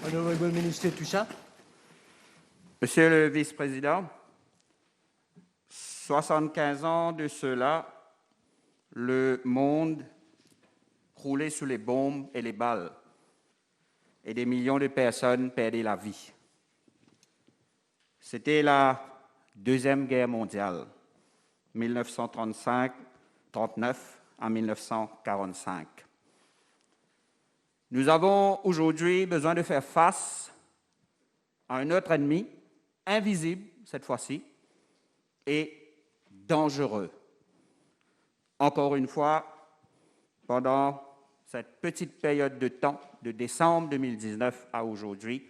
Honorable Minister Toucha. Monsieur le vice-président, 75 ans de cela, le monde roulait sous les bombes et les balles et des millions de personnes perdaient la vie. C'était la Deuxième Guerre mondiale, 1935-39 à 1945. Nous avons aujourd'hui besoin de faire face à un autre ennemi, invisible cette fois-ci, et dangereux. Encore une fois, pendant cette petite période de temps, de décembre 2019 à aujourd'hui,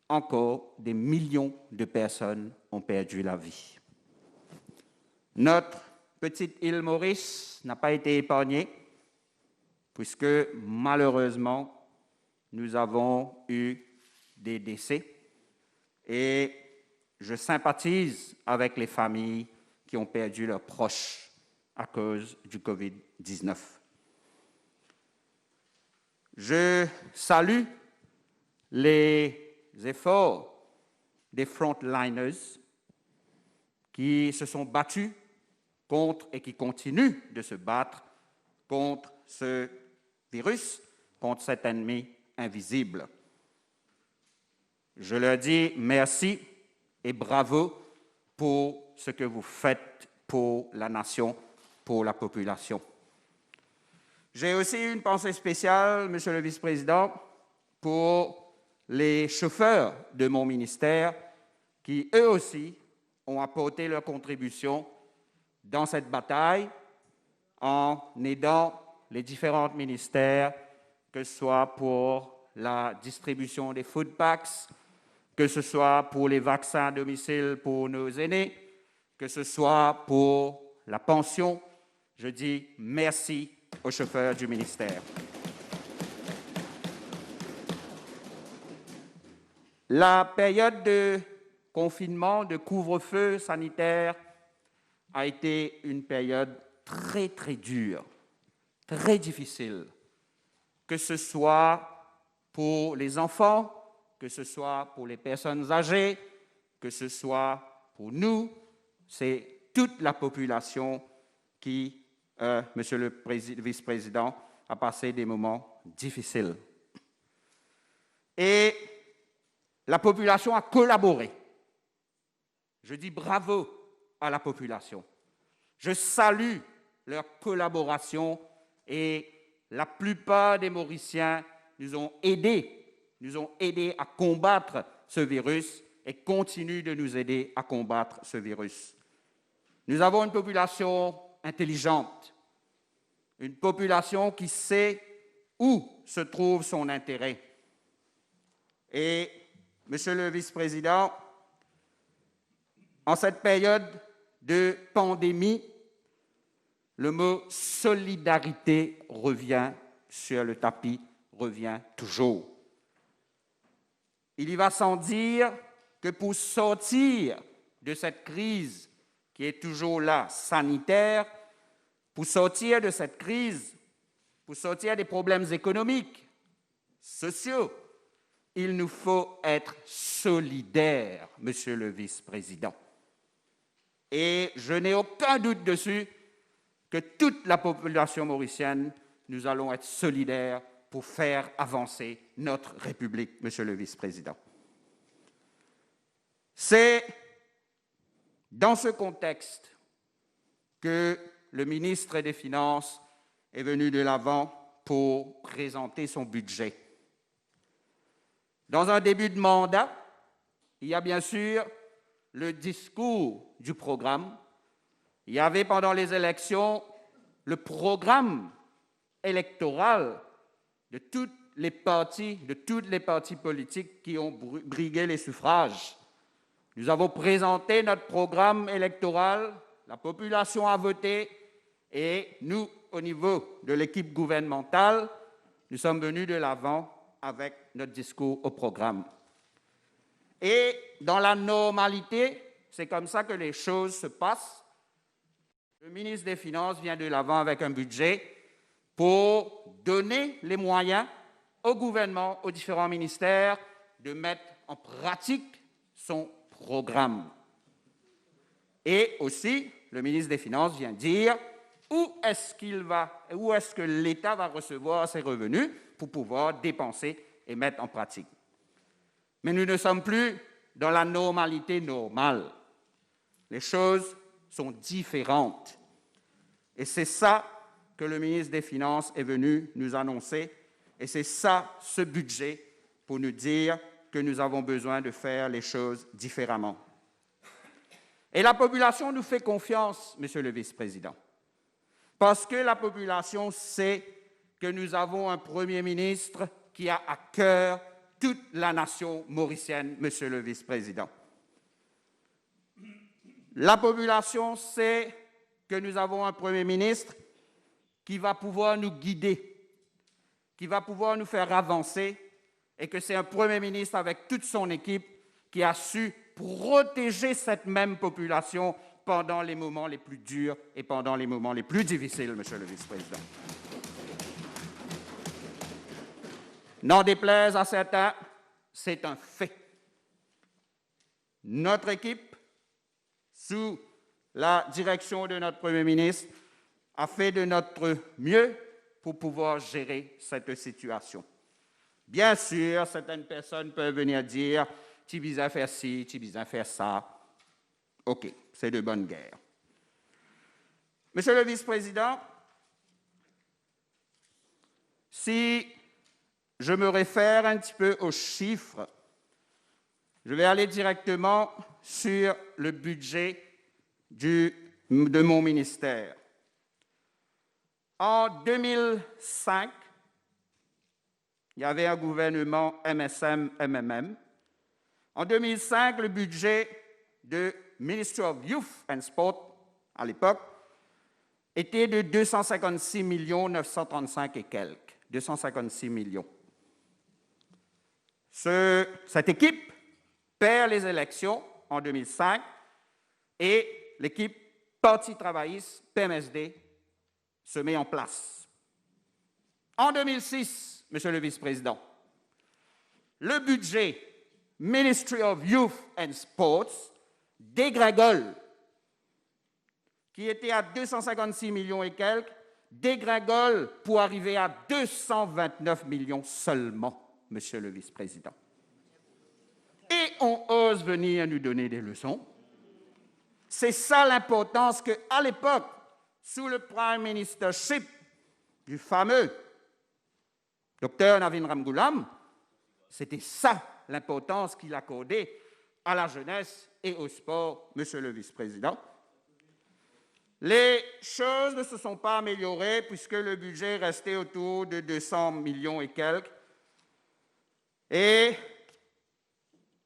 encore des millions de personnes ont perdu la vie. Notre petite île Maurice n'a pas été épargnée, puisque malheureusement, nous avons eu des décès et je sympathise avec les familles qui ont perdu leurs proches à cause du Covid-19. Je salue les efforts des frontliners qui se sont battus contre et qui continuent de se battre contre ce virus, contre cet ennemi invisible. Je leur dis merci et bravo pour ce que vous faites pour la nation, pour la population. J'ai aussi une pensée spéciale, Monsieur le Vice-président, pour les chauffeurs de mon ministère qui, eux aussi, ont apporté leur contribution dans cette bataille en aidant les différents ministères, que ce soit pour la distribution des food packs, que ce soit pour les vaccins à domicile pour nos aînés, que ce soit pour la pension. Je dis merci aux chauffeurs du ministère. La période de confinement, de couvre-feu sanitaire a été une période très, très dure, très difficile, que ce soit pour les enfants, que ce soit pour les personnes âgées, que ce soit pour nous, c'est toute la population qui, Monsieur le vice-président, a passé des moments difficiles. Et la population a collaboré. Je dis bravo à la population. Je salue leur collaboration et la plupart des Mauriciens nous ont aidés à combattre ce virus et continuent de nous aider à combattre ce virus. Nous avons une population intelligente, une population qui sait où se trouve son intérêt. Et, Monsieur le vice-président, en cette période de pandémie, le mot solidarité revient sur le tapis, revient toujours. Il y va sans dire que pour sortir de cette crise qui est toujours là, sanitaire, pour sortir de cette crise, pour sortir des problèmes économiques, sociaux, il nous faut être solidaires, Monsieur le vice-président. Et je n'ai aucun doute dessus que toute la population mauricienne, nous allons être solidaires pour faire avancer notre République, Monsieur le vice-président. C'est dans ce contexte que le ministre des Finances est venu de l'avant pour présenter son budget. Dans un début de mandat, il y a bien sûr le discours du programme. Il y avait pendant les élections le programme électoral de toutes les partis politiques qui ont brigué les suffrages. Nous avons présenté notre programme électoral, la population a voté et nous, au niveau de l'équipe gouvernementale, nous sommes venus de l'avant avec notre discours au programme. Et dans la normalité, c'est comme ça que les choses se passent. Le ministre des Finances vient de l'avant avec un budget pour donner les moyens au gouvernement, aux différents ministères, de mettre en pratique son programme. Et aussi, le ministre des Finances vient dire où est-ce que l'État va recevoir ses revenus pour pouvoir dépenser et mettre en pratique. Mais nous ne sommes plus dans la normalité normale. Les choses sont différentes. Et c'est ça que le ministre des Finances est venu nous annoncer. Et c'est ça, ce budget, pour nous dire que nous avons besoin de faire les choses différemment. Et la population nous fait confiance, Monsieur le Vice-président, parce que la population sait que nous avons un Premier ministre qui a à cœur toute la nation mauricienne, Monsieur le Vice-président. La population sait que nous avons un Premier ministre qui va pouvoir nous guider, qui va pouvoir nous faire avancer, et que c'est un Premier ministre avec toute son équipe qui a su protéger cette même population pendant les moments les plus durs et pendant les moments les plus difficiles, Monsieur le Vice-président. N'en déplaise à certains, c'est un fait. Notre équipe, sous la direction de notre Premier ministre, a fait de notre mieux pour pouvoir gérer cette situation. Bien sûr, certaines personnes peuvent venir dire « tu vises à faire ci, tu vises à faire ça ». OK, c'est de bonne guerre. Monsieur le Vice-président, si je me réfère un petit peu aux chiffres, je vais aller directement sur le budget de mon ministère. En 2005, il y avait un gouvernement MSM-MMM. En 2005, le budget de Ministry of Youth and Sport, à l'époque, était de 256 935 et quelques. 256 millions. Cette équipe perd les élections en 2005 et l'équipe Parti travailliste, PMSD, se met en place. En 2006, Monsieur le Vice-président, le budget Ministry of Youth and Sports dégringole, qui était à 256 millions et quelques, dégringole pour arriver à 229 millions seulement, Monsieur le Vice-président. Et on ose venir nous donner des leçons. C'est ça l'importance qu'à l'époque, sous le Prime Ministership du fameux Dr Navin Ramgoolam, c'était ça l'importance qu'il accordait à la jeunesse et au sport, Monsieur le Vice-président. Les choses ne se sont pas améliorées puisque le budget restait autour de 200 millions et quelques. Et,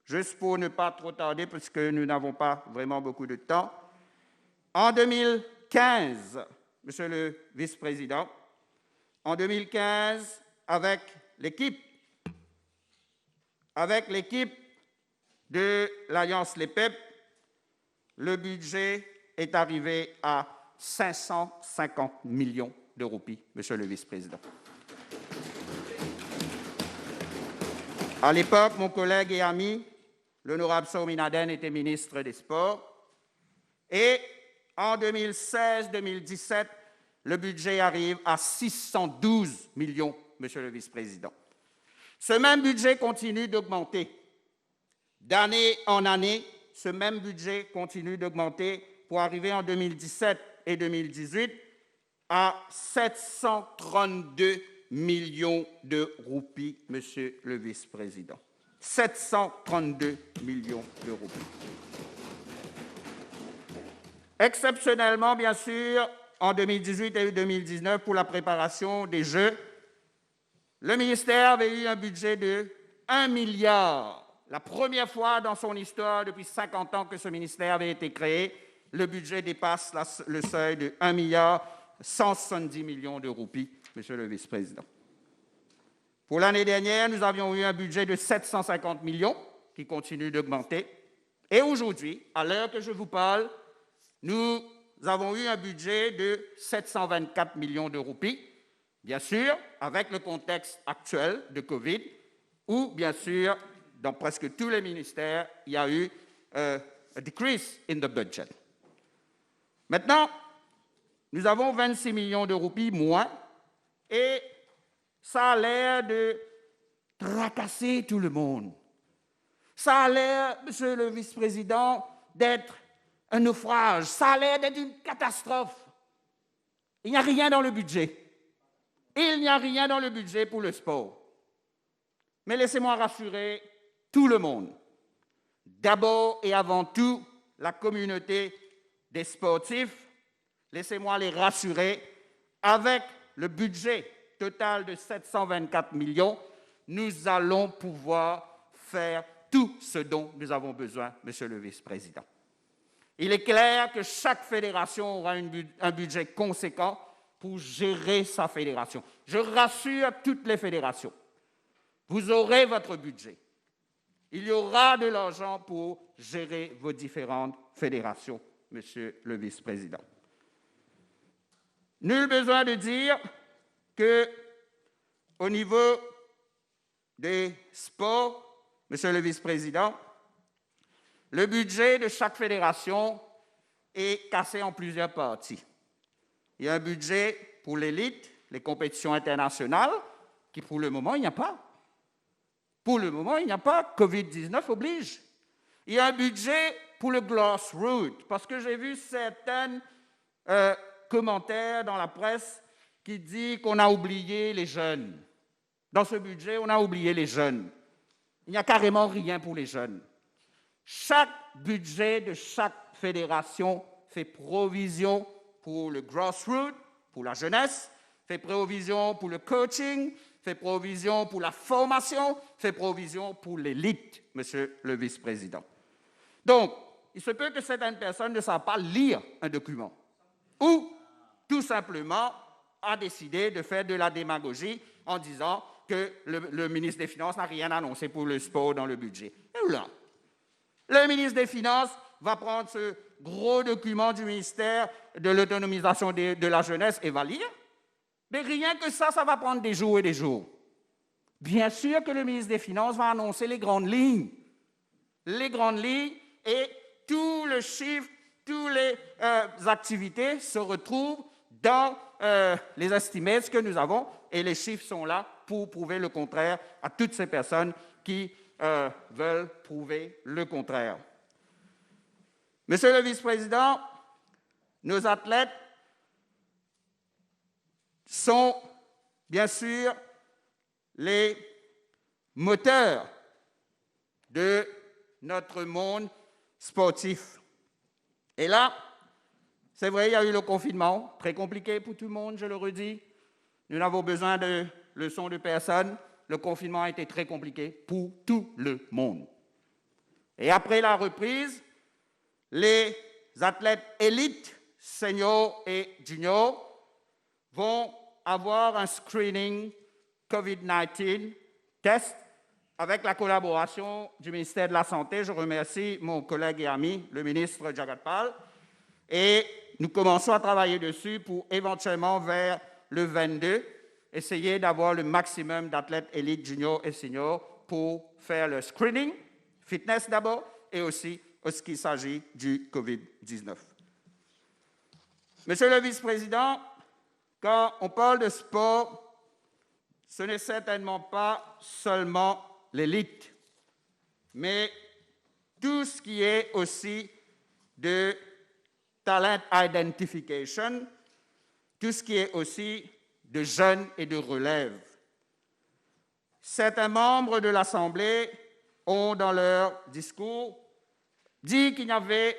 juste pour ne pas trop tarder, puisque nous n'avons pas vraiment beaucoup de temps, en 2015, Monsieur le Vice-président, en 2015, avec l'équipe de l'Alliance LEPEP, le budget est arrivé à 550 millions de roupies, Monsieur le Vice-président. À l'époque, mon collègue et ami, l'honorable Soumi Naden, était ministre des Sports. Et en 2016-2017, le budget arrive à 612 millions, Monsieur le Vice-président. Ce même budget continue d'augmenter. D'année en année, ce même budget continue d'augmenter pour arriver en 2017 et 2018 à 732 millions de roupies, Monsieur le Vice-président. 732 millions de roupies. Exceptionnellement, bien sûr, en 2018 et 2019, pour la préparation des Jeux, le ministère avait eu un budget de 1 milliard. La première fois dans son histoire, depuis 50 ans que ce ministère avait été créé, le budget dépasse le seuil de 1 milliard 170 millions de roupies, Monsieur le Vice-président. Pour l'année dernière, nous avions eu un budget de 750 millions qui continue d'augmenter. Et aujourd'hui, à l'heure que je vous parle, nous avons eu un budget de 724 millions de roupies, bien sûr, avec le contexte actuel de Covid, où, bien sûr, dans presque tous les ministères, il y a eu a decrease in the budget. Maintenant, nous avons 26 millions de roupies moins et ça a l'air de tracasser tout le monde. Ça a l'air, monsieur le vice-président, d'être un naufrage. Ça a l'air d'être une catastrophe. Il n'y a rien dans le budget. Il n'y a rien dans le budget pour le sport. Mais laissez-moi rassurer tout le monde. D'abord et avant tout, la communauté des sportifs, laissez-moi les rassurer, avec le budget total de 724 millions, nous allons pouvoir faire tout ce dont nous avons besoin, monsieur le vice-président. Il est clair que chaque fédération aura un budget conséquent pour gérer sa fédération. Je rassure toutes les fédérations. Vous aurez votre budget. Il y aura de l'argent pour gérer vos différentes fédérations, monsieur le vice-président. Nul besoin de dire qu'au niveau des sports, monsieur le vice-président, le budget de chaque fédération est cassé en plusieurs parties. Il y a un budget pour l'élite, les compétitions internationales, qui pour le moment, il n'y a pas. Pour le moment, il n'y a pas. Covid-19 oblige. Il y a un budget pour le grassroots, parce que j'ai vu certains commentaires dans la presse qui disent qu'on a oublié les jeunes. Dans ce budget, on a oublié les jeunes. Il n'y a carrément rien pour les jeunes. Chaque budget de chaque fédération fait provision pour le grassroots, pour la jeunesse, fait provision pour le coaching, fait provision pour la formation, fait provision pour l'élite, monsieur le vice-président. Donc, il se peut que certaines personnes ne savent pas lire un document ou, tout simplement, a décidé de faire de la démagogie en disant que le ministre des Finances n'a rien annoncé pour le sport dans le budget. Et là, le ministre des Finances va prendre ce gros document du ministère de l'autonomisation de la jeunesse et va lire. Mais rien que ça va prendre des jours et des jours. Bien sûr que le ministre des Finances va annoncer les grandes lignes. Les grandes lignes et tout le chiffre, toutes les activités se retrouvent dans les estimates que nous avons et les chiffres sont là pour prouver le contraire à toutes ces personnes qui veulent prouver le contraire. Monsieur le vice-président, nos athlètes sont bien sûr les moteurs de notre monde sportif. Et là, c'est vrai, il y a eu le confinement, très compliqué pour tout le monde, je le redis. Nous n'avons besoin de leçons de personne. Le confinement a été très compliqué pour tout le monde. Et après la reprise, les athlètes élites, seniors et juniors, vont avoir un screening COVID-19 test avec la collaboration du ministère de la Santé. Je remercie mon collègue et ami, le ministre Jagat Pal. Et nous commençons à travailler dessus pour éventuellement, vers le 22, essayer d'avoir le maximum d'athlètes élites, juniors et seniors pour faire le screening, fitness d'abord, et aussi lorsqu'il s'agit du COVID-19. Monsieur le vice-président, quand on parle de sport, ce n'est certainement pas seulement l'élite, mais tout ce qui est aussi de talent identification, tout ce qui est aussi de jeunes et de relève. Certains membres de l'Assemblée ont, dans leur discours, dit qu'il n'y avait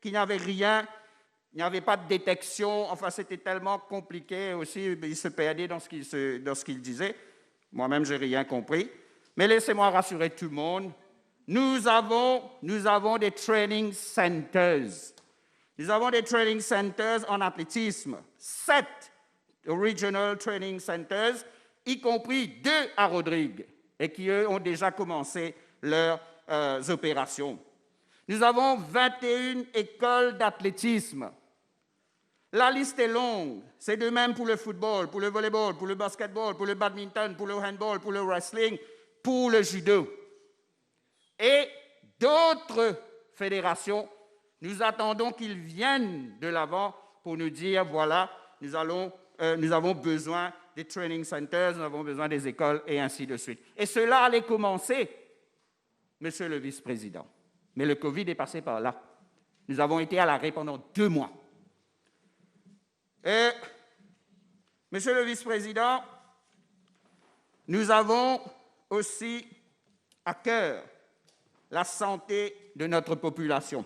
rien, il n'y avait pas de détection, enfin c'était tellement compliqué aussi, ils se perdaient dans ce qu'ils disaient. Moi-même, je n'ai rien compris. Mais laissez-moi rassurer tout le monde, nous avons des training centers. Nous avons des training centers en athlétisme, 7 regional training centers, y compris 2 à Rodrigue, et qui, eux, ont déjà commencé leurs opérations. Nous avons 21 écoles d'athlétisme. La liste est longue. C'est de même pour le football, pour le volleyball, pour le basketball, pour le badminton, pour le handball, pour le wrestling, pour le judo. d'autres fédérations, nous attendons qu'ils viennent de l'avant pour nous dire, voilà, nous avons besoin des training centers, nous avons besoin des écoles, et ainsi de suite. Et cela allait commencer, Monsieur le vice-président. Mais le Covid est passé par là. Nous avons été à l'arrêt pendant 2 mois. Et, Monsieur le vice-président, nous avons aussi à cœur la santé de notre population.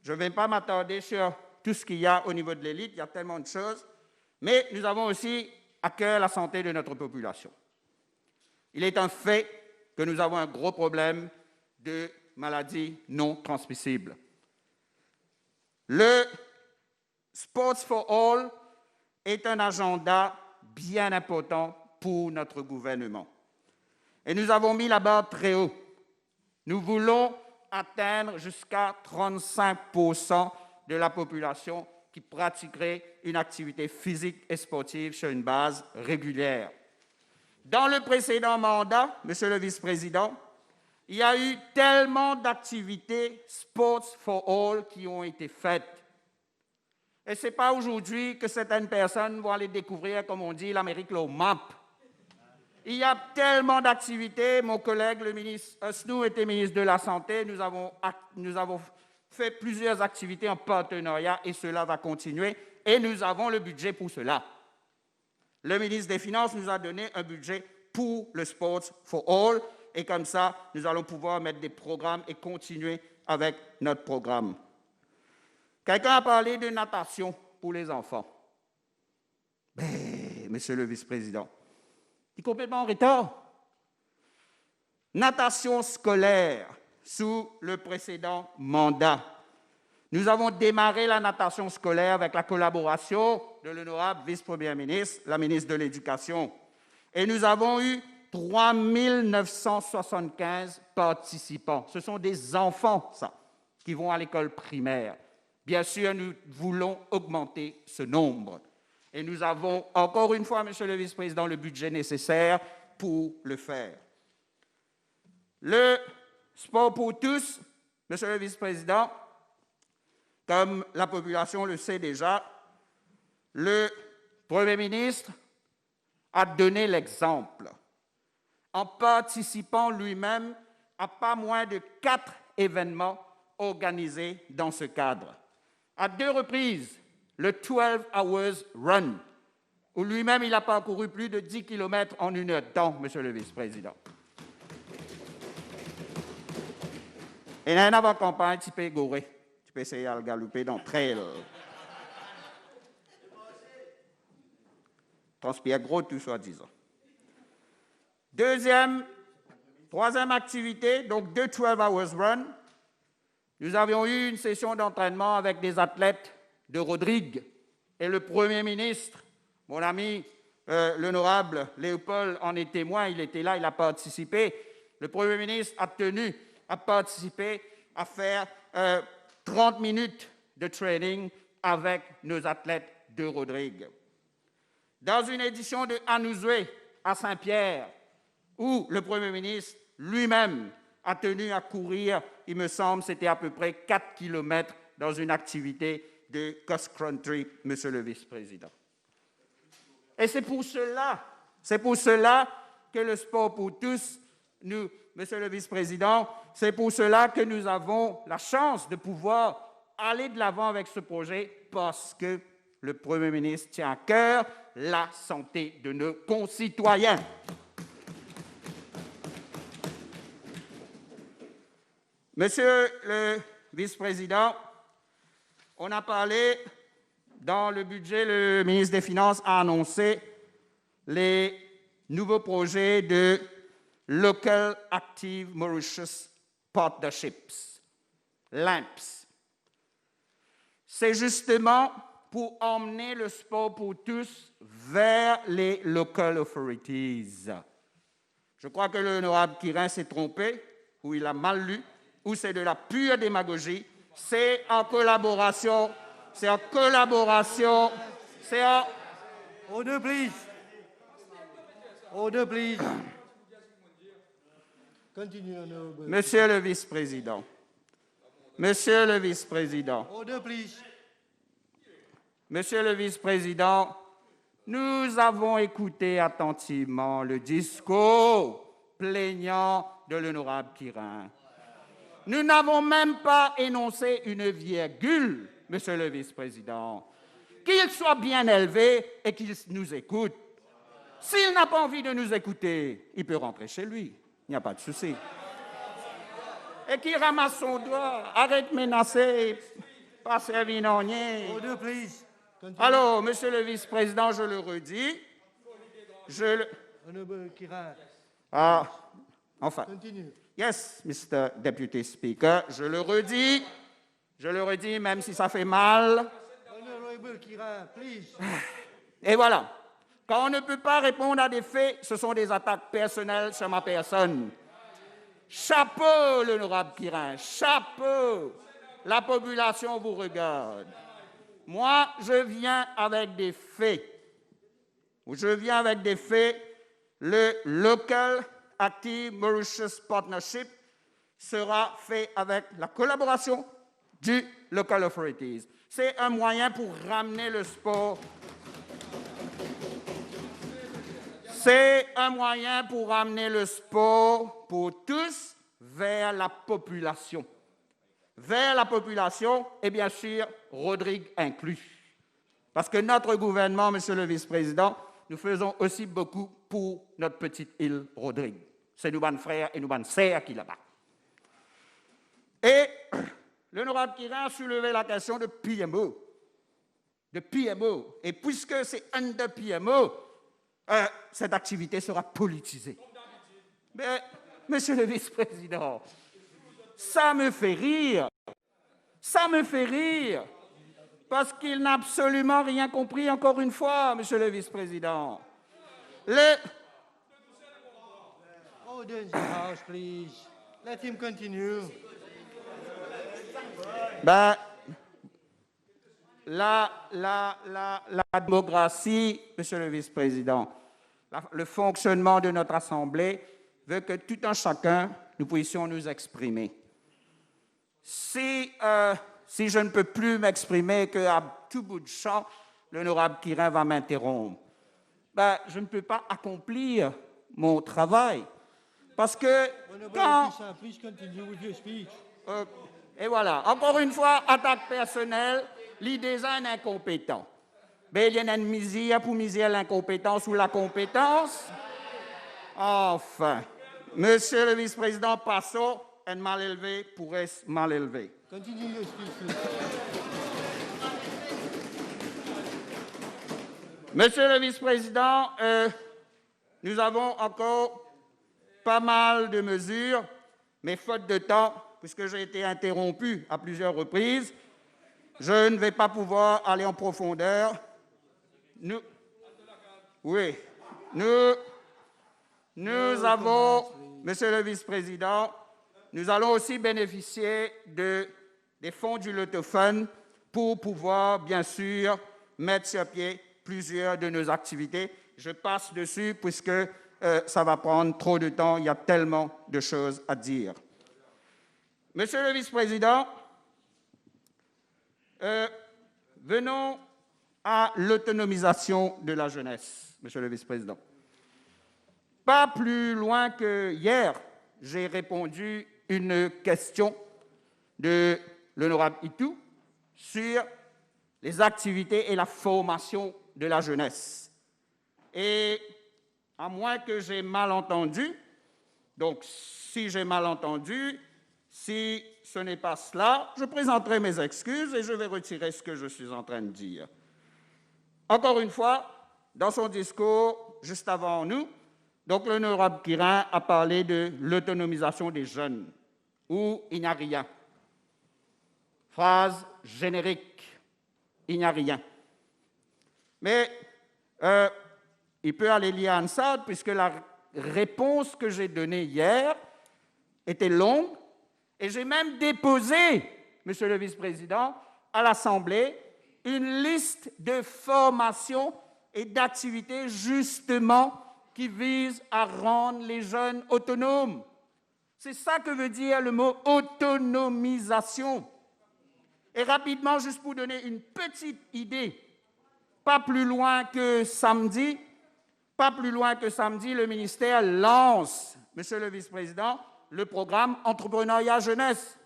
Je ne vais pas m'attarder sur tout ce qu'il y a au niveau de l'élite, il y a tellement de choses, mais nous avons aussi à cœur la santé de notre population. Il est un fait que nous avons un gros problème de maladies non transmissibles. Le Sports for All est un agenda bien important pour notre gouvernement. Et nous avons mis la barre très haut. Nous voulons atteindre jusqu'à 35% de la population qui pratiquerait une activité physique et sportive sur une base régulière. Dans le précédent mandat, Monsieur le vice-président, il y a eu tellement d'activités Sports for All qui ont été faites. Et ce n'est pas aujourd'hui que certaines personnes vont aller découvrir, comme on dit, l'Amérique low map. Il y a tellement d'activités. Mon collègue, le ministre Snow, était ministre de la Santé. Nous avons fait plusieurs activités en partenariat et cela va continuer. Et nous avons le budget pour cela. Le ministre des Finances nous a donné un budget pour le Sports for All. Et comme ça, nous allons pouvoir mettre des programmes et continuer avec notre programme. Quelqu'un a parlé de natation pour les enfants. Mais, Monsieur le vice-président, il est complètement en retard. Natation scolaire sous le précédent mandat. Nous avons démarré la natation scolaire avec la collaboration de l'honorable vice-première ministre, la ministre de l'Éducation. Et nous avons eu 3 975 participants. Ce sont des enfants, ça, qui vont à l'école primaire. Bien sûr, nous voulons augmenter ce nombre. Et nous avons, encore une fois, Monsieur le vice-président, le budget nécessaire pour le faire. Le sport pour tous, Monsieur le vice-président, comme la population le sait déjà, le Premier ministre a donné l'exemple en participant lui-même à pas moins de 4 événements organisés dans ce cadre. À 2 reprises, le 12 Hours Run, où lui-même il a parcouru plus de 10 km en 1 heure de temps, Monsieur le vice-président. Et dans une avant-campagne, tu peux gorer, tu peux essayer de le galoper dans le trail. Transpire gros, tout soi-disant. Troisième activité, donc 2 12 Hours Run. Nous avions eu une session d'entraînement avec des athlètes de Rodrigue et le Premier ministre, mon ami l'honorable Léopold en est témoin, il était là, il a participé. Le Premier ministre a tenu à participer, à faire 30 minutes de training avec nos athlètes de Rodrigue. Dans une édition de Anouzoué à Saint-Pierre, où le Premier ministre lui-même a tenu à courir, il me semble, c'était à peu près 4 km dans une activité de cross-country, Monsieur le vice-président. Et c'est pour cela que le sport pour tous, nous, Monsieur le vice-président, c'est pour cela que nous avons la chance de pouvoir aller de l'avant avec ce projet, parce que le Premier ministre tient à cœur la santé de nos concitoyens. Monsieur le vice-président, on a parlé, dans le budget, le ministre des Finances a annoncé les nouveaux projets de Local Active Mauritius Partnerships, LAMPS. C'est justement pour emmener le sport pour tous vers les local authorities. Je crois que l'honorable Kirin s'est trompé, ou il a mal lu, ou c'est de la pure démagogie. C'est en collaboration, Order, please. Order, please. Continue, honorable. Monsieur le vice-président, Monsieur le vice-président. Order, please. Monsieur le vice-président, nous avons écouté attentivement le discours plaignant de l'honorable Kirin. Nous n'avons même pas énoncé une virgule, monsieur le vice-président. Qu'il soit bien élevé et qu'il nous écoute. S'il n'a pas envie de nous écouter, il peut rentrer chez lui. Il n'y a pas de souci. Et qu'il ramasse son doigt, arrête de menacer, pas servir non rien. Order, please. Continue. Alors, monsieur le vice-président, je le redis. Honorable Kirin. Enfin. Continue. Yes, Mr. Deputy Speaker, je le redis, même si ça fait mal. Honorable Kirin, please. Et voilà. Quand on ne peut pas répondre à des faits, ce sont des attaques personnelles sur ma personne. Chapeau, l'honorable Kirin, chapeau. La population vous regarde. Moi, je viens avec des faits. Le Local Active Mauritius Partnership sera fait avec la collaboration du Local Authorities. C'est un moyen pour ramener le sport. C'est un moyen pour ramener le sport pour tous vers la population. Vers la population et bien sûr, Rodrigue inclus. Parce que notre gouvernement, monsieur le vice-président, nous faisons aussi beaucoup pour notre petite île Rodrigue. C'est nos bonnes frères et nos bonnes sœurs qui là-bas. Et l'honorable Kirin a soulevé la question de PMO. Et puisque c'est under PMO, cette activité sera politisée. Mais, monsieur le vice-président, ça me fait rire. Parce qu'il n'a absolument rien compris, encore une fois, monsieur le vice-président. Order in the house, please. Let him continue. La démocratie, monsieur le vice-président, le fonctionnement de notre Assemblée veut que tout un chacun, nous puissions nous exprimer. Si je ne peux plus m'exprimer qu'à tout bout de champ, l'honorable Kirin va m'interrompre. Je ne peux pas accomplir mon travail. Parce que quand... Please continue with your speech. Et voilà, encore une fois, attaque personnelle, l'idée est un incompétent. Mais il y a une misère pour miser l'incompétence ou la compétence. Enfin, monsieur le vice-président, passons, un mal élevé pourrait se mal élever. Continue your speech, please. Monsieur le vice-président, nous avons encore pas mal de mesures, mais faute de temps, puisque j'ai été interrompu à plusieurs reprises, je ne vais pas pouvoir aller en profondeur. Nous avons, monsieur le vice-président, nous allons aussi bénéficier des fonds du Lotophone pour pouvoir, bien sûr, mettre sur pied plusieurs de nos activités. Je passe dessus puisque ça va prendre trop de temps, il y a tellement de choses à dire. Monsieur le vice-président, venons à l'autonomisation de la jeunesse, monsieur le vice-président. Pas plus loin que hier, j'ai répondu une question de l'honorable Itou sur les activités et la formation de la jeunesse. Et à moins que j'ai mal entendu, donc si j'ai mal entendu, si ce n'est pas cela, je présenterai mes excuses et je vais retirer ce que je suis en train de dire. Encore une fois, dans son discours juste avant nous, donc l'honorable Kirin a parlé de l'autonomisation des jeunes, où il n'y a rien. Phrase générique, il n'y a rien. Mais il peut aller lire Hansard, puisque la réponse que j'ai donnée hier était longue, et j'ai même déposé, monsieur le vice-président, à l'Assemblée, une liste de formations et d'activités justement qui visent à rendre les jeunes autonomes. C'est ça que veut dire le mot autonomisation. Et rapidement, juste pour donner une petite idée, pas plus loin que samedi, le ministère lance, Monsieur le vice-président, le programme Entrepreneuriat Jeunesse,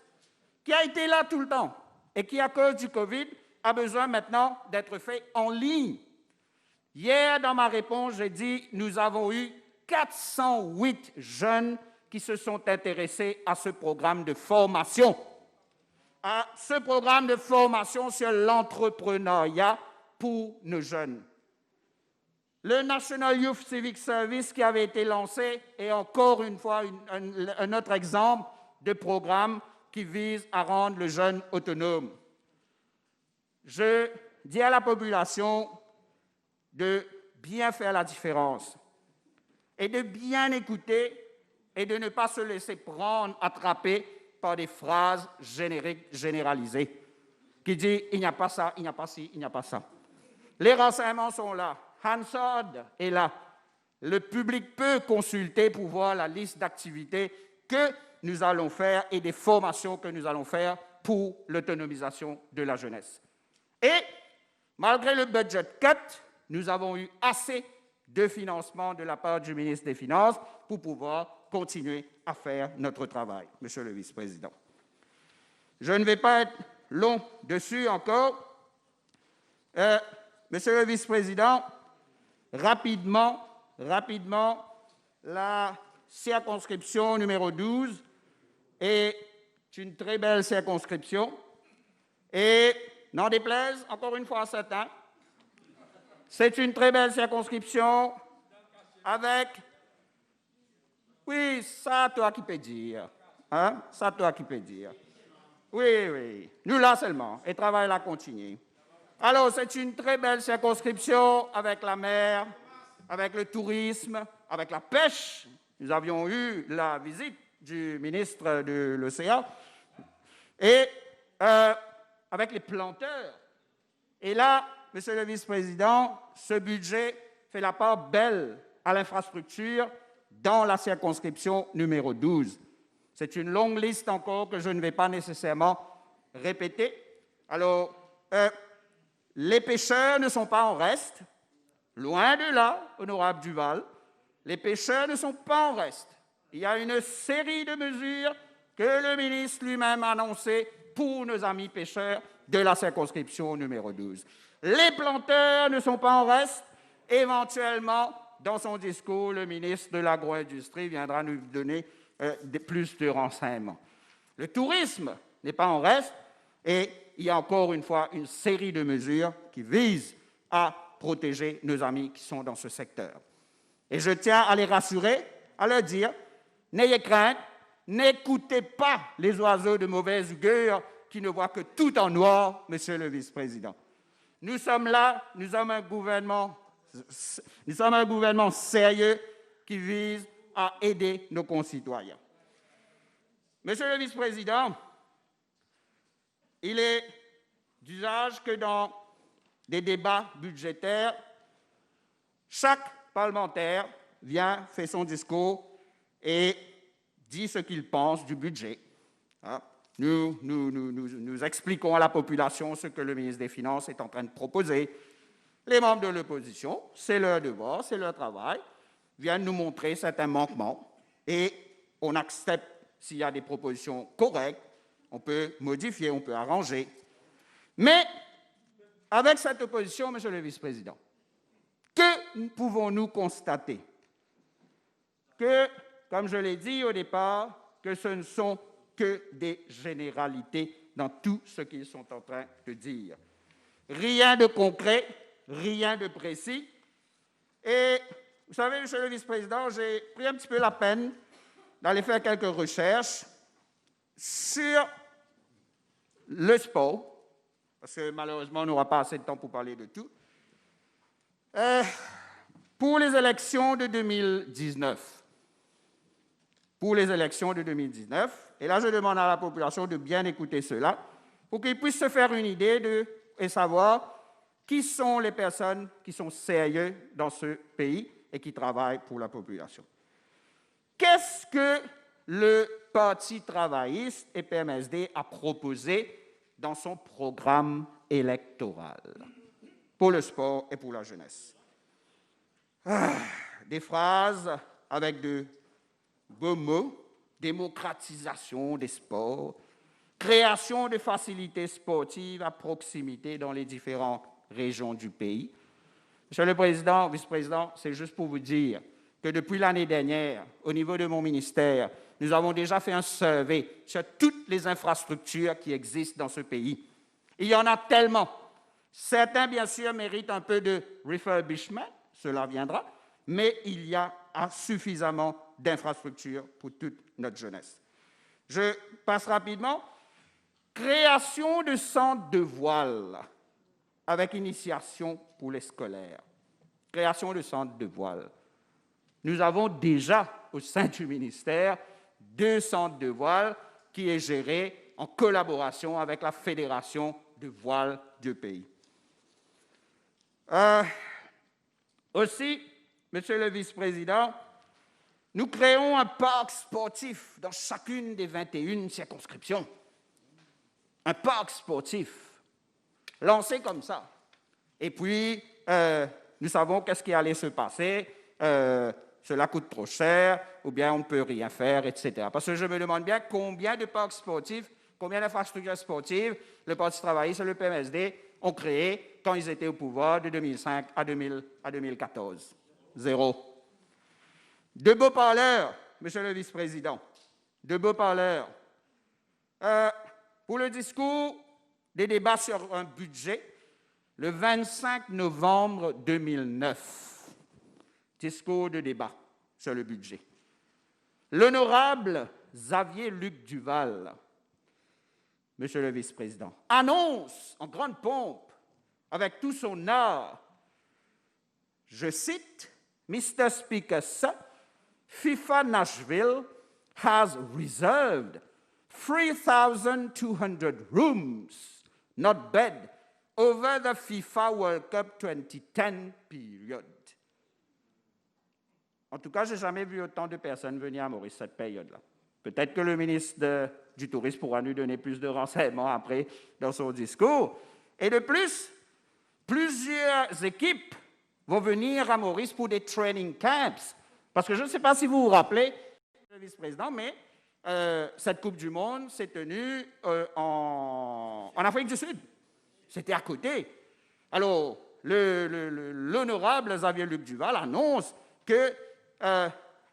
qui a été là tout le temps et qui, à cause du Covid, a besoin maintenant d'être fait en ligne. Hier, dans ma réponse, j'ai dit nous avons eu 408 jeunes qui se sont intéressés à ce programme de formation, sur l'entrepreneuriat pour nos jeunes. Le National Youth Civic Service qui avait été lancé est encore une fois un autre exemple de programme qui vise à rendre le jeune autonome. Je dis à la population de bien faire la différence et de bien écouter et de ne pas se laisser prendre, attraper par des phrases génériques, généralisées, qui disent « il n'y a pas ça, il n'y a pas ci, il n'y a pas ça ». Les renseignements sont là, Hansard est là. Le public peut consulter pour voir la liste d'activités que nous allons faire et des formations que nous allons faire pour l'autonomisation de la jeunesse. Et malgré le budget cut, nous avons eu assez de financement de la part du ministre des Finances pour pouvoir continuer à faire notre travail, Monsieur le vice-président. Je ne vais pas être long dessus encore. Monsieur le vice-président, rapidement, la circonscription numéro 12 est une très belle circonscription et, n'en déplaise encore une fois à certains, c'est une très belle circonscription avec... Oui, ça, toi qui peux dire. Hein? Ça, toi qui peux dire. Oui. Nous, là seulement. Et travail là continue. Alors, c'est une très belle circonscription avec la mer, avec le tourisme, avec la pêche. Nous avions eu la visite du ministre de l'Océan. Et avec les planteurs. Et là, Monsieur le vice-président, ce budget fait la part belle à l'infrastructure dans la circonscription numéro 12. C'est une longue liste encore que je ne vais pas nécessairement répéter. Alors, les pêcheurs ne sont pas en reste. Loin de là, honorable Duval, les pêcheurs ne sont pas en reste. Il y a une série de mesures que le ministre lui-même a annoncées pour nos amis pêcheurs de la circonscription numéro 12. Les planteurs ne sont pas en reste. Éventuellement, dans son discours, le ministre de l'Agro-industrie viendra nous donner plus de renseignements. Le tourisme n'est pas en reste et il y a encore une fois une série de mesures qui visent à protéger nos amis qui sont dans ce secteur. Et je tiens à les rassurer, à leur dire, n'ayez crainte, n'écoutez pas les oiseaux de mauvaise augure qui ne voient que tout en noir, Monsieur le vice-président. Nous sommes là, nous sommes un gouvernement sérieux qui vise à aider nos concitoyens. Monsieur le vice-président, il est d'usage que dans des débats budgétaires, chaque parlementaire vient, fait son discours et dit ce qu'il pense du budget. Nous expliquons à la population ce que le ministre des Finances est en train de proposer. Les membres de l'opposition, c'est leur devoir, c'est leur travail, viennent nous montrer certains manquements et on accepte s'il y a des propositions correctes, on peut modifier, on peut arranger. Mais avec cette opposition, Monsieur le vice-président, que pouvons-nous constater? Que, comme je l'ai dit au départ, que ce ne sont que des généralités dans tout ce qu'ils sont en train de dire. Rien de concret, rien de précis. Et vous savez, Monsieur le vice-président, j'ai pris un petit peu la peine d'aller faire quelques recherches sur le sport, parce que malheureusement, on n'aura pas assez de temps pour parler de tout. Pour les élections de 2019. Et là, je demande à la population de bien écouter cela pour qu'ils puissent se faire une idée et savoir qui sont les personnes qui sont sérieuses dans ce pays et qui travaillent pour la population. Qu'est-ce que le Parti travailliste et PMSD a proposé dans son programme électoral pour le sport et pour la jeunesse. Des phrases avec de beaux mots: démocratisation des sports, création de facilités sportives à proximité dans les différentes régions du pays. Monsieur le Président, Vice-président, c'est juste pour vous dire que depuis l'année dernière, au niveau de mon ministère, nous avons déjà fait un survey sur toutes les infrastructures qui existent dans ce pays. Il y en a tellement. Certains, bien sûr, méritent un peu de refurbishment, cela viendra, mais il y a suffisamment d'infrastructures pour toute notre jeunesse. Je passe rapidement. Création de centres de voile avec initiation pour les scolaires. Création de centres de voile. Nous avons déjà au sein du ministère 2 centres de voile qui est géré en collaboration avec la Fédération de voile du pays. Aussi, Monsieur le Vice-président, nous créons un parc sportif dans chacune des 21 circonscriptions. Un parc sportif lancé comme ça. Et puis, nous savons qu'est-ce qui allait se passer. Cela coûte trop cher, ou bien on ne peut rien faire, etc. Parce que je me demande bien combien de parcs sportifs, combien d'infrastructures sportives le Parti travailliste et le PMSD ont créé quand ils étaient au pouvoir de 2005 à 2014. 0. De beaux parleurs, Monsieur le Vice-président, de beaux parleurs. Pour le discours des débats sur un budget, le 25 novembre 2009, discours de débat sur le budget. L'honorable Xavier Luc Duval, Monsieur le Vice-président, annonce en grande pompe, avec tout son art, je cite, Mr. Speaker, sir, FIFA Nashville has reserved 3,200 rooms, not bed, over the FIFA World Cup 2010 period. En tout cas, je n'ai jamais vu autant de personnes venir à Maurice cette période-là. Peut-être que le ministre du Tourisme pourra nous donner plus de renseignements après dans son discours. Et de plus, plusieurs équipes vont venir à Maurice pour des training camps. Parce que je ne sais pas si vous vous rappelez, le vice-président, mais cette Coupe du Monde s'est tenue en Afrique du Sud. C'était à côté. Alors, l'honorable Xavier Luc Duval annonce que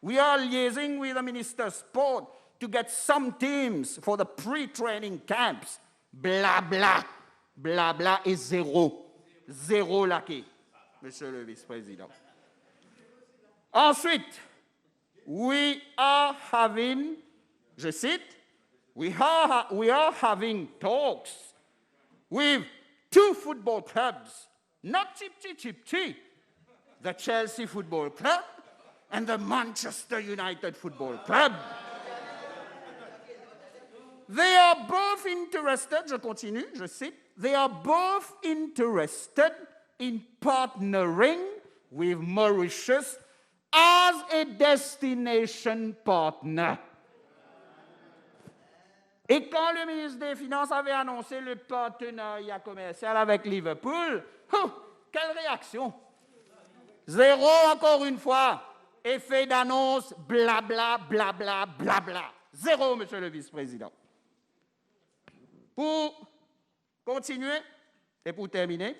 we are liaising with the Minister of Sport to get some teams for the pre-training camps. Bla, bla, bla, bla et zéro. Zéro laqué, Monsieur le Vice-président. Ensuite, we are having, je cite, we are having talks with 2 football clubs, not chip-chip-chip-chip, the Chelsea Football Club and the Manchester United Football Club. They are both interested, je continue, je cite, they are both interested in partnering with Mauritius as a destination partner. Et quand le ministre des Finances avait annoncé le partenariat commercial avec Liverpool, quelle réaction! Zéro encore une fois. Effet d'annonce, blabla, blabla, blabla. Zéro, Monsieur le Vice-président. Pour continuer et pour terminer,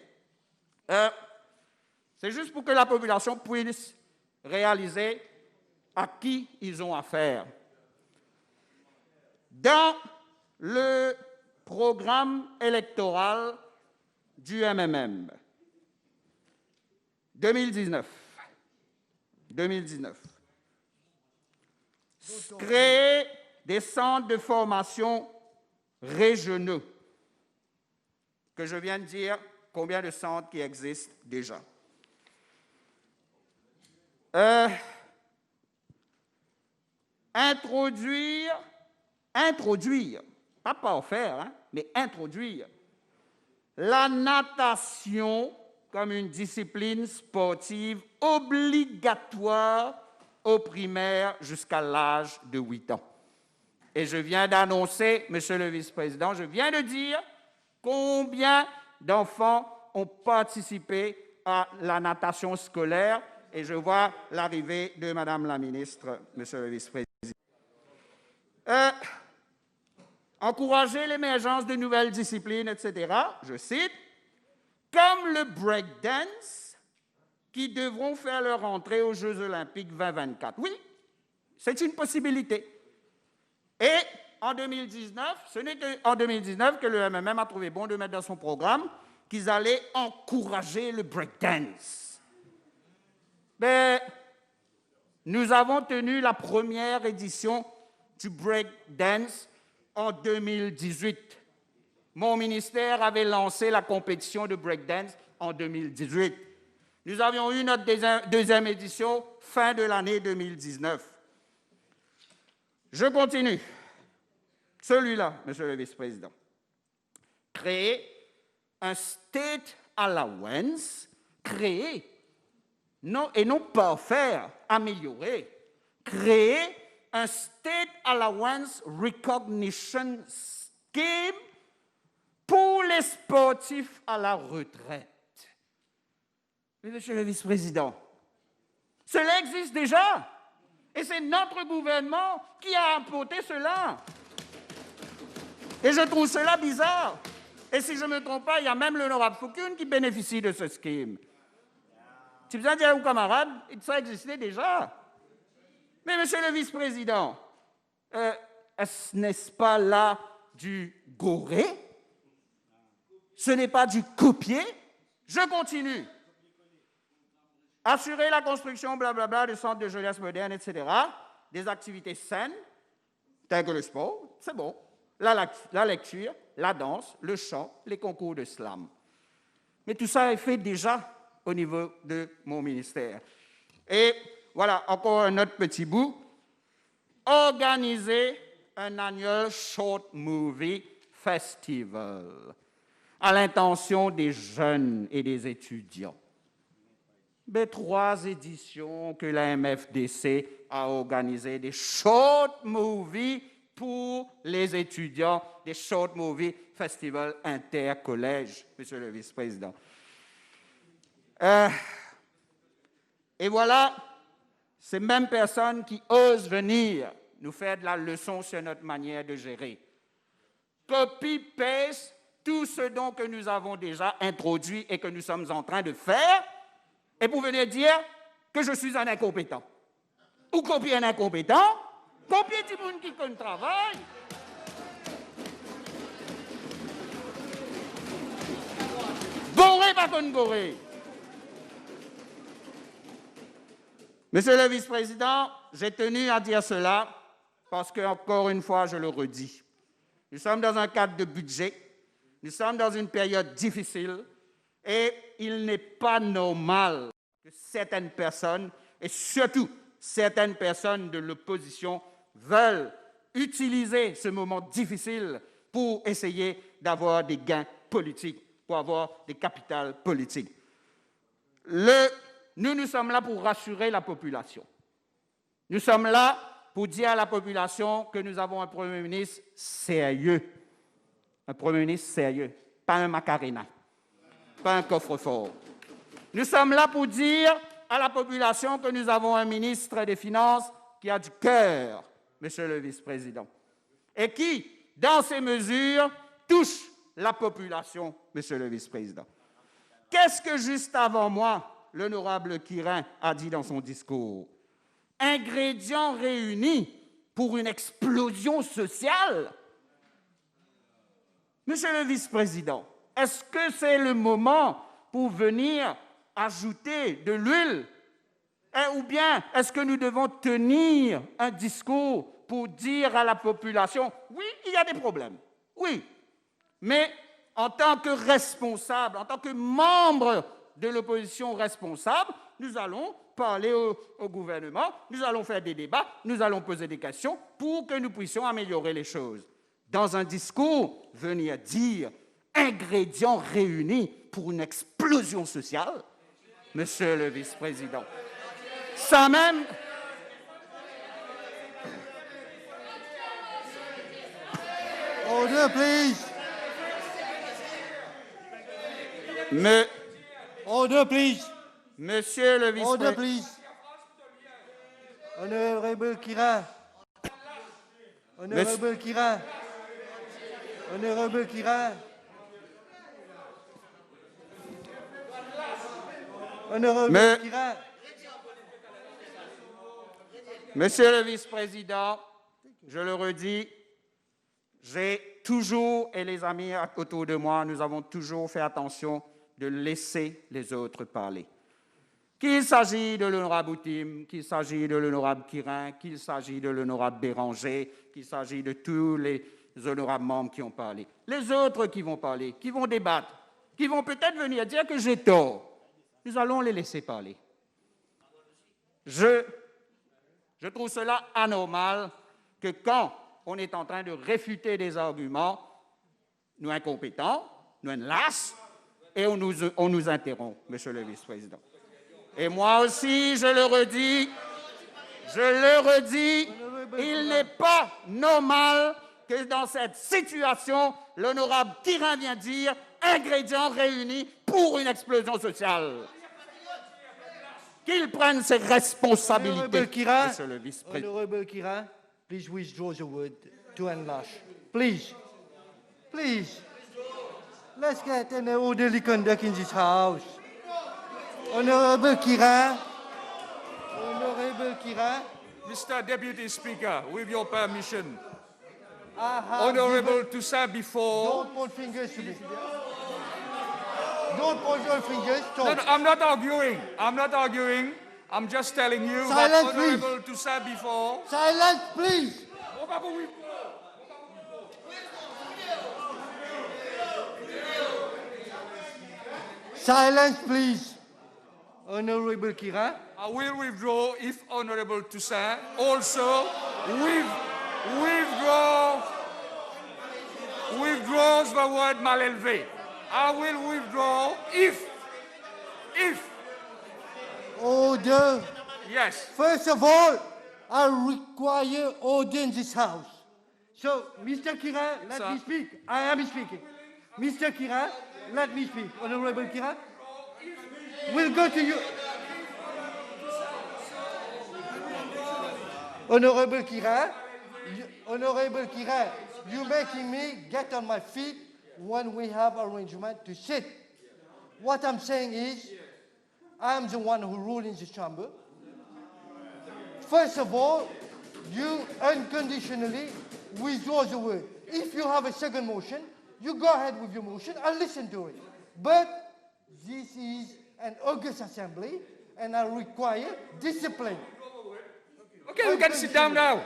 c'est juste pour que la population puisse réaliser à qui ils ont affaire. Dans le programme électoral du MMM, 2019, créer des centres de formation régionaux, que je viens de dire combien de centres qui existent déjà. Introduire, pas en faire, hein, mais introduire la natation comme une discipline sportive obligatoire au primaire jusqu'à l'âge de 8 ans. Et je viens d'annoncer, Monsieur le vice-président, je viens de dire combien d'enfants ont participé à la natation scolaire. Et je vois l'arrivée de Madame la ministre, Monsieur le vice-président. Encourager l'émergence de nouvelles disciplines, etc. Je cite, comme le breakdance, qui devront faire leur entrée aux Jeux olympiques 2024. Oui, c'est une possibilité. Et en 2019, ce n'est qu'en 2019 que le MMM a trouvé bon de mettre dans son programme qu'ils allaient encourager le breakdance. Mais nous avons tenu la première édition du breakdance en 2018. Mon ministère avait lancé la compétition de breakdance en 2018. Nous avions eu notre deuxième édition fin de l'année 2019. Je continue. Celui-là, Monsieur le vice-président. Créer un state allowance, créer, non, et non pas faire, améliorer, créer un state allowance recognition scheme pour les sportifs à la retraite. Mais Monsieur le vice-président, cela existe déjà. Et c'est notre gouvernement qui a apporté cela. Et je trouve cela bizarre. Et si je ne me trompe pas, il y a même l'honorable Foukoun qui bénéficie de ce scheme. Tu besoin de dire aux camarades, ça existait déjà. Mais Monsieur le vice-président, n'est-ce pas là du goré? Ce n'est pas du copier? Je continue. Assurer la construction, blablabla, de centres de jeunesse moderne, etc. Des activités saines, telles que le sport, c'est bon. La lecture, la danse, le chant, les concours de slam. Mais tout ça est fait déjà au niveau de mon ministère. Et voilà, encore un autre petit bout. Organiser un annual short movie festival à l'intention des jeunes et des étudiants. Mais 3 éditions que la MFDC a organisées, des short movies pour les étudiants, des short movie festivals intercollèges, Monsieur le vice-président. Et voilà, ces mêmes personnes qui osent venir nous faire de la leçon sur notre manière de gérer. Copy-paste tout ce dont que nous avons déjà introduit et que nous sommes en train de faire, et pour venir dire que je suis un incompétent. Ou copier un incompétent, copier du monde qui connaît le travail. Goré, pas qu'on goré. Monsieur le vice-président, j'ai tenu à dire cela parce que, encore une fois, je le redis. Nous sommes dans un cadre de budget, nous sommes dans une période difficile et il n'est pas normal que certaines personnes, et surtout certaines personnes de l'opposition, veulent utiliser ce moment difficile pour essayer d'avoir des gains politiques, pour avoir des capitales politiques. Nous sommes là pour rassurer la population. Nous sommes là pour dire à la population que nous avons un Premier ministre sérieux. Un Premier ministre sérieux, pas un Macarena, pas un coffre-fort. Nous sommes là pour dire à la population que nous avons un ministre des Finances qui a du cœur, Monsieur le vice-président, et qui, dans ses mesures, touche la population, Monsieur le vice-président. Qu'est-ce que juste avant moi, l'honorable Kirin a dit dans son discours? Ingrédients réunis pour une explosion sociale? Monsieur le vice-président, est-ce que c'est le moment pour venir ajouter de l'huile? Ou bien est-ce que nous devons tenir un discours pour dire à la population, oui, il y a des problèmes, oui, mais en tant que responsable, en tant que membre de l'opposition responsable, nous allons parler au gouvernement, nous allons faire des débats, nous allons poser des questions pour que nous puissions améliorer les choses. Dans un discours, venir dire ingrédients réunis pour une explosion sociale, Monsieur le vice-président, ça même... Order, please. Order, please. Monsieur le Order, vice-président. please. Honorable Kira. Honorable Kira. Honorable Kira. Honorable Kira. Monsieur le vice-président, je le redis, j'ai toujours, et les amis autour de moi, nous avons toujours fait attention de laisser les autres parler. Qu'il s'agit de l'honorable Outim, qu'il s'agit de l'honorable Kirin, qu'il s'agit de l'honorable Béranger, qu'il s'agit de tous les honorables membres qui ont parlé. Les autres qui vont parler, qui vont débattre, qui vont peut-être venir dire que j'ai tort, nous allons les laisser parler. Je trouve cela anormal que quand on est en train de réfuter des arguments, nous incompétents, nous lasses, et on nous interrompt, monsieur le vice-président. Et moi aussi, je le redis, il n'est pas normal que dans cette situation, l'honorable Kirin vient dire ingrédients réunis pour une explosion sociale. Qu'il prenne ses responsabilités, monsieur le vice-président. Honorable Kira, please withdraw the word to enlarge. Please. Please. Let's get an orderly conduct in this house. Honorable Kira. Honorable Kira. Mr. Deputy Speaker, with your permission, I have Honorable given- Toussaint before. Don't point fingers to me. Don't point your fingers. No, Stop. no, I'm not arguing. I'm not arguing. I'm just telling you Silence, that please. Honorable Toussaint before. Silence, please. Silence, please. Honorable Kira. I will withdraw if Honorable Toussaint also withdraws the word mal élevé. I will withdraw if, Order. yes. First of all, I require order in this house. So, Mr. Kira, let Sir. me speak. I am speaking. Mr. Kira, let me speak. Honorable Kira, we'll go to you. Honorable Kira, you're making me get on my feet when we have arrangement to sit. What I'm saying is, I'm the one who rules in this chamber. First of all, you unconditionally withdraw the word. If you have a second motion, you go ahead with your motion, I'll listen to it. But this is an august assembly, and I require discipline. Okay, you can sit down now.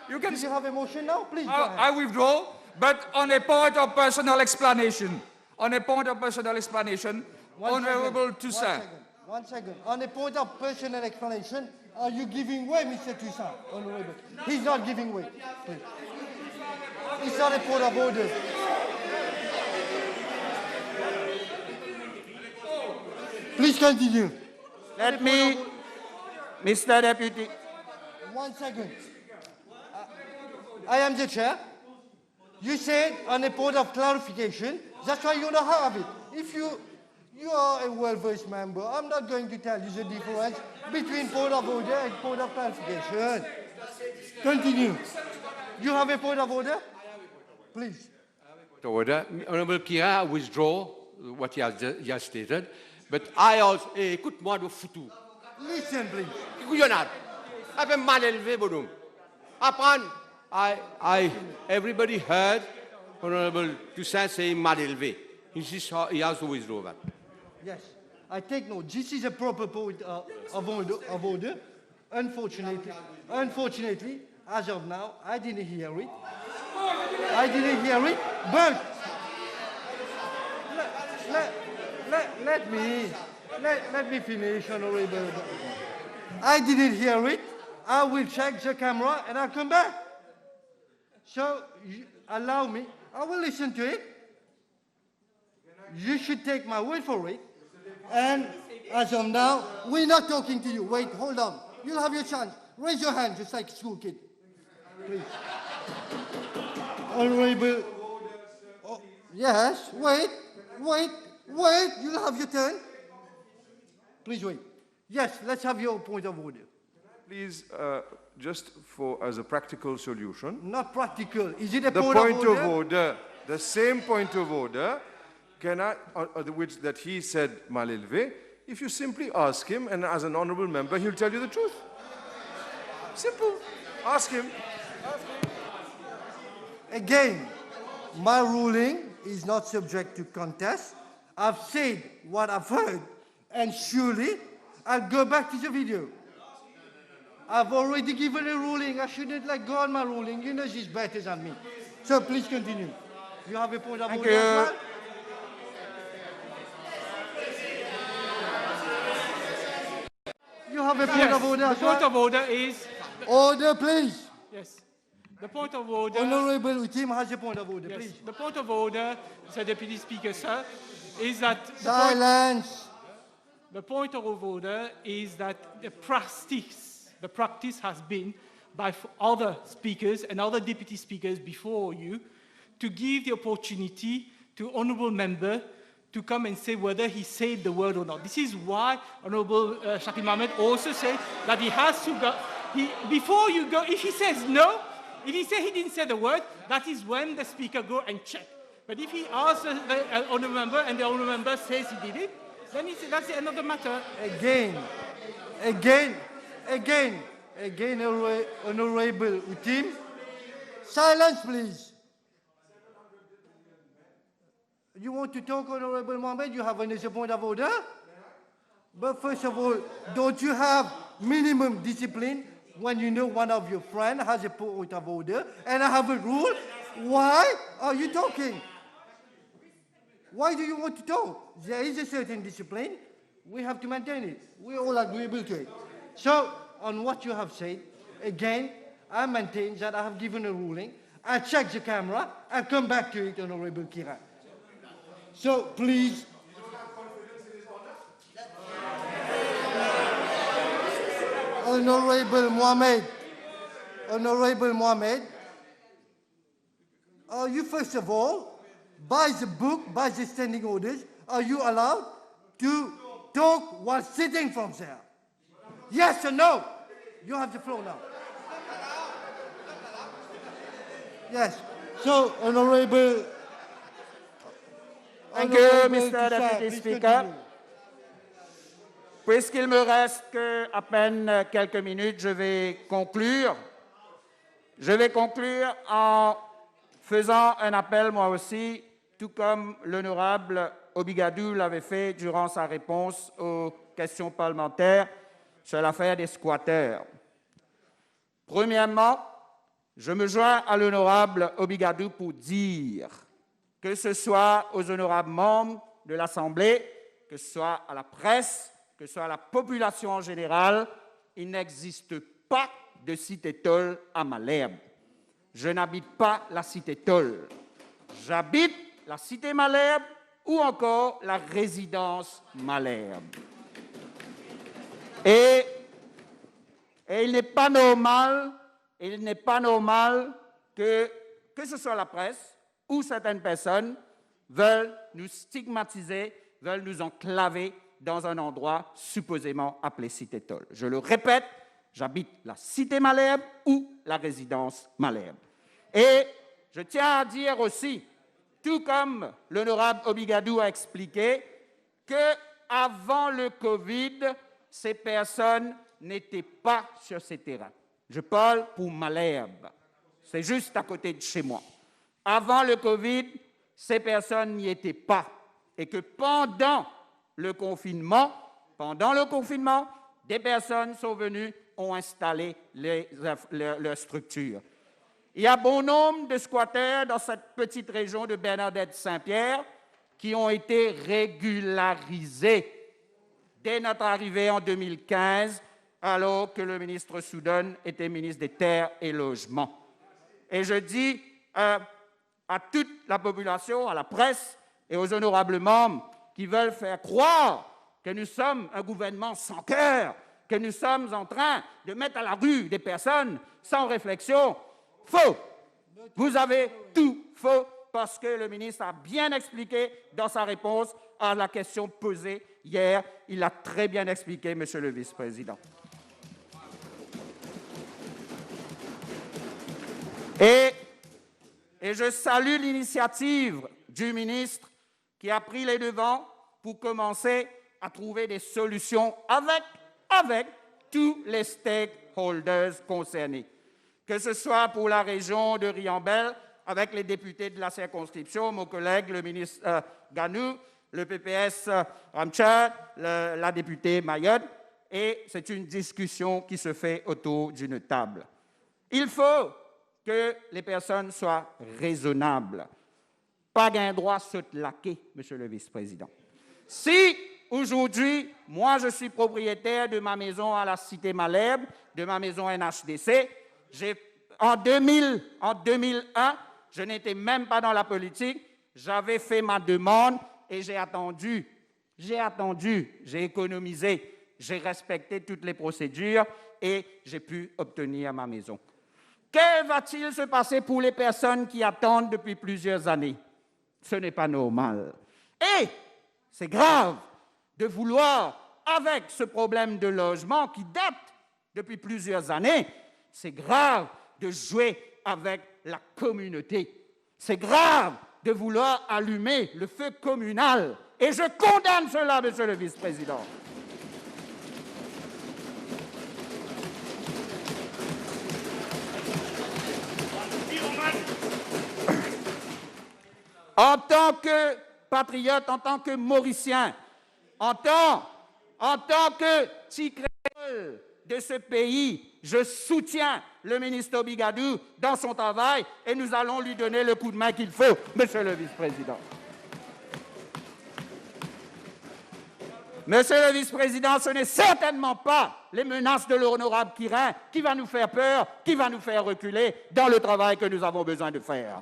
You can. Did you have a motion now? Please go ahead. I withdraw, but on a point of personal explanation. On a point of personal explanation, Honorable Toussaint. One second. On a point of personal explanation, are you giving way, Mr. Toussaint? Honorable. He's not giving way. Please. It's not a point of order. Please continue. Let me, Mr. Deputy. 1 second. I am the chair. You said on a point of clarification. That's why you don't have it. If you are a well-versed member, I'm not going to tell you the difference between point of order and point of clarification. Continue. You have a point of order? Please. Order. Honorable Kira, withdraw what he has just stated. But I also... écoute-moi de foutu. Listen, please. Couillonnade. Avec mal élevé, bonhomme. Apprendre. Everybody heard Honorable Toussaint saying mal élevé. He has to withdraw that. Yes. I take note. This is a proper point of order. Unfortunately, as of now, I didn't hear it. But let me finish, Honorable. I didn't hear it. I will check the camera and I'll come back. So allow me. I will listen to it. You should take my word for it. And as of now, we're not talking to you. Wait, hold on. You'll have your chance. Raise your hand just like a school kid. Please. Honorable Yes, wait. You'll have your turn. Please wait. Yes, let's have your point of order. Please, just as a practical solution, Not practical. Is it a the point of order? the same point of order, which that he said Malilve, if you simply ask him, and as an honorable member, he'll tell you the truth. Simple. Ask him. Again, my ruling is not subject to contest. I've said what I've heard, and surely I'll go back to the video. I've already given a ruling. I shouldn't let go on my ruling. You know she's better than me. So please continue. You have a point of order as well? You have a point of order The as point well? of order is, Order, please. yes, the point of order, Honorable Utim has a point of order, yes, please. the point of order, Mr. Deputy Speaker, sir, is that Silence. the point of order is that the practice has been by other speakers and other deputy speakers before you to give the opportunity to honourable member to come and say whether he said the word or not. This is why Honourable Shakil Mohammed also said that he has to go. Before you go, if he says no, if he says he didn't say the word, that is when the speaker go and check. But if he asks the honourable member and the honourable member says he did it, then that's another matter. Again, Honorable Utim. Silence, please. You want to talk, Honorable Mohammed? You have another point of order? But first of all, don't you have minimum discipline when you know one of your friends has a point of order and I have a rule? Why are you talking? Why do you want to talk? There is a certain discipline. We have to maintain it. We're all agreeable to it. So, on what you have said, again, I maintain that I have given a ruling. I check the camera. I'll come back to it, Honorable Kira. So, please. Honorable Mohammed, are you first of all, by the book, by the standing orders, are you allowed to talk while sitting from there? Yes or no? You have the floor now. Yes. So, Honorable. Thank you, Mr. Deputy Speaker. Puisqu'il me reste que à peine quelques minutes, je vais conclure. Je vais conclure en faisant un appel, moi aussi, tout comme l'honorable Obigadou l'avait fait durant sa réponse aux questions parlementaires sur l'affaire des squatteurs. Premièrement, je me joins à l'honorable Obigadou pour dire que ce soit aux honorables membres de l'Assemblée, que ce soit à la presse, que ce soit à la population en général, il n'existe pas de cité-tôle à Malherbe. Je n'habite pas la cité-tôle. J'habite la cité Malherbe ou encore la résidence Malherbe. Et il n'est pas normal, que ce soit la presse ou certaines personnes veulent nous stigmatiser, veulent nous enclaver dans un endroit supposément appelé cité-tôle. Je le répète, j'habite la cité Malherbe ou la résidence Malherbe. Et je tiens à dire aussi, tout comme l'honorable Obigadou a expliqué, qu'avant le Covid, ces personnes n'étaient pas sur ces terrains. Je parle pour Malherbe. C'est juste à côté de chez moi. Avant le Covid, ces personnes n'y étaient pas. Et que pendant le confinement, des personnes sont venues, ont installé leurs structures. Il y a bon nombre de squatteurs dans cette petite région de Bernadette-Saint-Pierre qui ont été régularisés dès notre arrivée en 2015, alors que le ministre Soudan était ministre des Terres et Logements. Et je dis à toute la population, à la presse et aux honorables membres qui veulent faire croire que nous sommes un gouvernement sans cœur, que nous sommes en train de mettre à la rue des personnes sans réflexion. Faux! Vous avez tout faux parce que le ministre a bien expliqué dans sa réponse à la question posée hier. Il a très bien expliqué, Monsieur le vice-président. Et je salue l'initiative du ministre qui a pris les devants pour commencer à trouver des solutions avec tous les stakeholders concernés. Que ce soit pour la région de Riambel, avec les députés de la circonscription, mon collègue le ministre Ganou, le PPS Ramchad, la députée Mayotte, et c'est une discussion qui se fait autour d'une table. Il faut que les personnes soient raisonnables. Pas qu'un droit se laquer, Monsieur le vice-président. Si aujourd'hui, moi je suis propriétaire de ma maison à la Cité Malherbe, de ma maison NHDC, en 2001, je n'étais même pas dans la politique, j'avais fait ma demande et j'ai attendu, j'ai économisé, j'ai respecté toutes les procédures et j'ai pu obtenir ma maison. Que va-t-il se passer pour les personnes qui attendent depuis plusieurs années? Ce n'est pas normal. Et c'est grave de vouloir, avec ce problème de logement qui date depuis plusieurs années, c'est grave de jouer avec la communauté. C'est grave de vouloir allumer le feu communal. Et je condamne cela, Monsieur le vice-président. En tant que patriote, en tant que Mauricien, en tant que petit créole de ce pays, je soutiens le ministre Obigadou dans son travail et nous allons lui donner le coup de main qu'il faut, Monsieur le vice-président. Monsieur le vice-président, ce n'est certainement pas les menaces de l'honorable Kirin qui va nous faire peur, qui va nous faire reculer dans le travail que nous avons besoin de faire.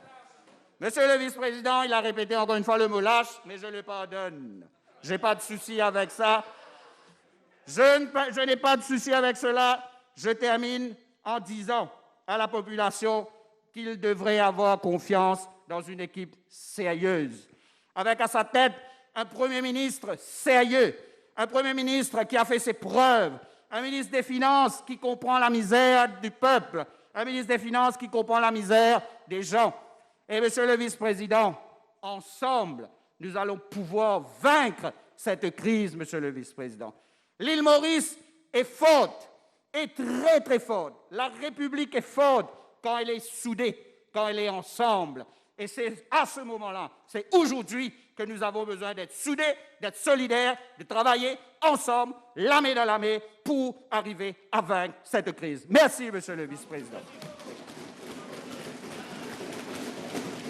Monsieur le vice-président, il a répété encore une fois le mot lâche, mais je le pardonne. Je n'ai pas de souci avec ça. Je n'ai pas de souci avec cela. Je termine en disant à la population qu'il devrait avoir confiance dans une équipe sérieuse, avec à sa tête un Premier ministre sérieux, un Premier ministre qui a fait ses preuves, un ministre des Finances qui comprend la misère du peuple, un ministre des Finances qui comprend la misère des gens. Et Monsieur le vice-président, ensemble, nous allons pouvoir vaincre cette crise, Monsieur le vice-président. L'île Maurice est forte, est très très forte. La République est forte quand elle est soudée, quand elle est ensemble. Et c'est à ce moment-là, c'est aujourd'hui que nous avons besoin d'être soudés, d'être solidaires, de travailler ensemble, la main dans la main, pour arriver à vaincre cette crise. Merci, Monsieur le vice-président.